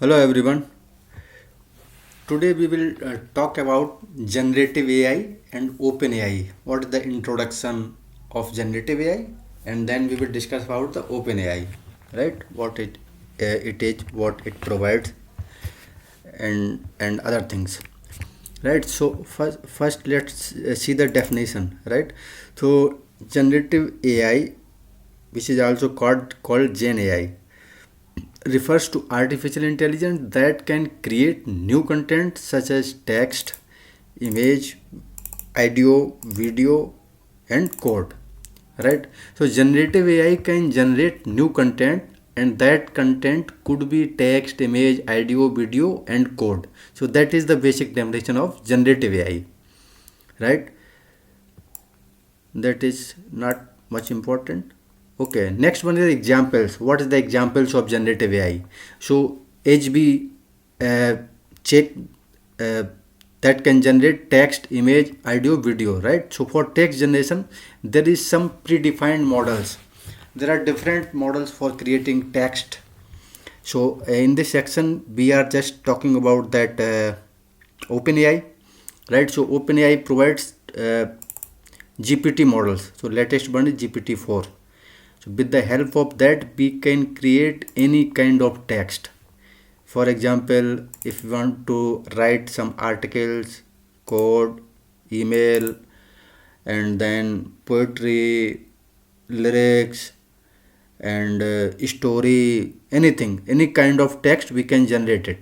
Hello everyone. Today we will talk about generative AI and OpenAI. What is the introduction of generative AI, and then we will discuss about the OpenAI, right? What it is, what it provides, and other things, right? So first let's see the definition, right? So generative AI, which is also called GenAI, refers to artificial intelligence that can create new content such as text, image, audio, video, and code. Right? So, generative AI can generate new content, and that content could be text, image, audio, video, and code. So, that is the basic definition of generative AI. Right? That is not much important. Okay, next one is examples. What is the examples of generative AI? So HB check uh, that can generate text, image, audio, video, right? So for text generation there is some predefined models. There are different models for creating text. So in this section we are just talking about that OpenAI, right? So OpenAI provides GPT models. So latest one is GPT-4. So with the help of that we can create any kind of text. For example, if you want to write some articles, code, email, and then poetry, lyrics, and story, anything, any kind of text we can generate it.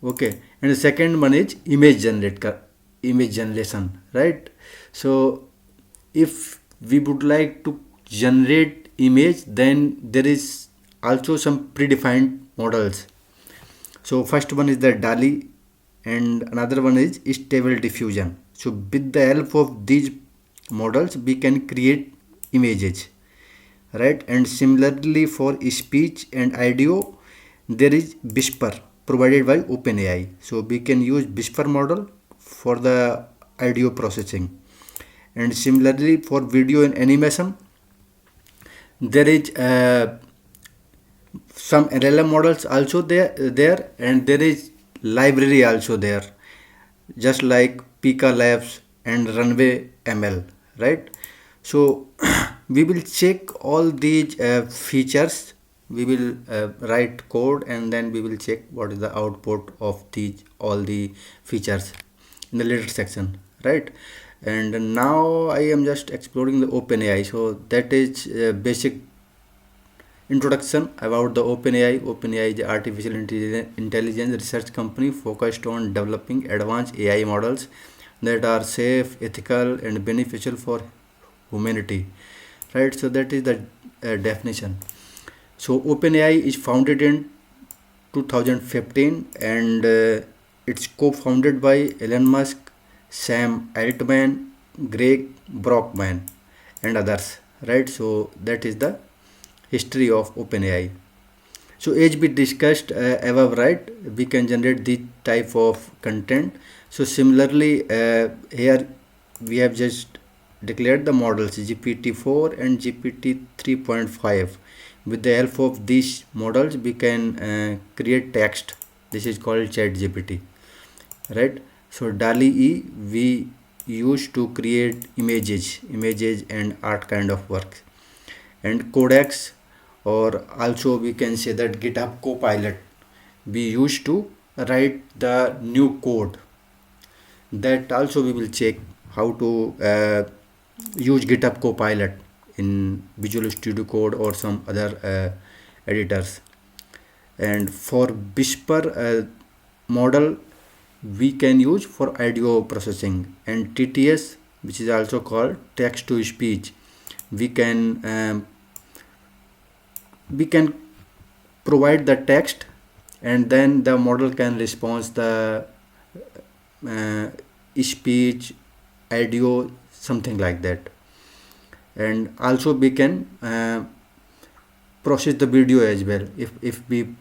Okay, and the second one is image generation, right? So if we would like to generate image, then there is also some predefined models. So first one is the DALI, and another one is stable diffusion. So with the help of these models we can create images, right? And similarly for speech and audio there is Whisper provided by OpenAI. So we can use Whisper model for the audio processing. And similarly for video and animation there is some LLM models also there, and there is library also there, just like Pika Labs and Runway ML, right? So we will check all these features. We will write code, and then we will check what is the output of these all the features in the later section, right? And now I am just exploring the OpenAI. So that is basic introduction about the OpenAI. OpenAI is the artificial intelligence research company focused on developing advanced AI models that are safe, ethical, and beneficial for humanity. Right? So that is the definition. So OpenAI is founded in 2015, and it's co-founded by Elon Musk, Sam Altman, Greg Brockman, and others. Right? So that is the history of OpenAI. So as we discussed above, right, we can generate this type of content. So similarly, here we have just declared the models GPT-4 and GPT 3.5. With the help of these models, we can create text. This is called Chat GPT, right? So DALI E we use to create images and art kind of work. And Codex, or also we can say that GitHub Copilot, we use to write the new code. That also we will check how to use GitHub Copilot in Visual Studio Code or some other editors. And for Whisper model we can use for audio processing, and TTS, which is also called text to speech, we can we can provide the text, and then the model can respond the uh, speech, audio, something like that. And also we can process the video as well. If we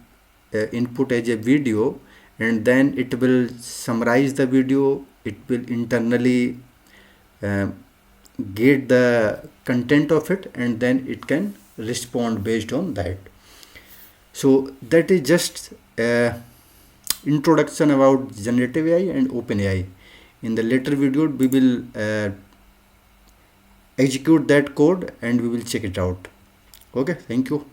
input as a video, and then it will summarize the video, it will internally uh, get the content of it, and then it can respond based on that. So that is just introduction about generative AI and OpenAI. In the later video, we will execute that code and we will check it out. Okay, thank you.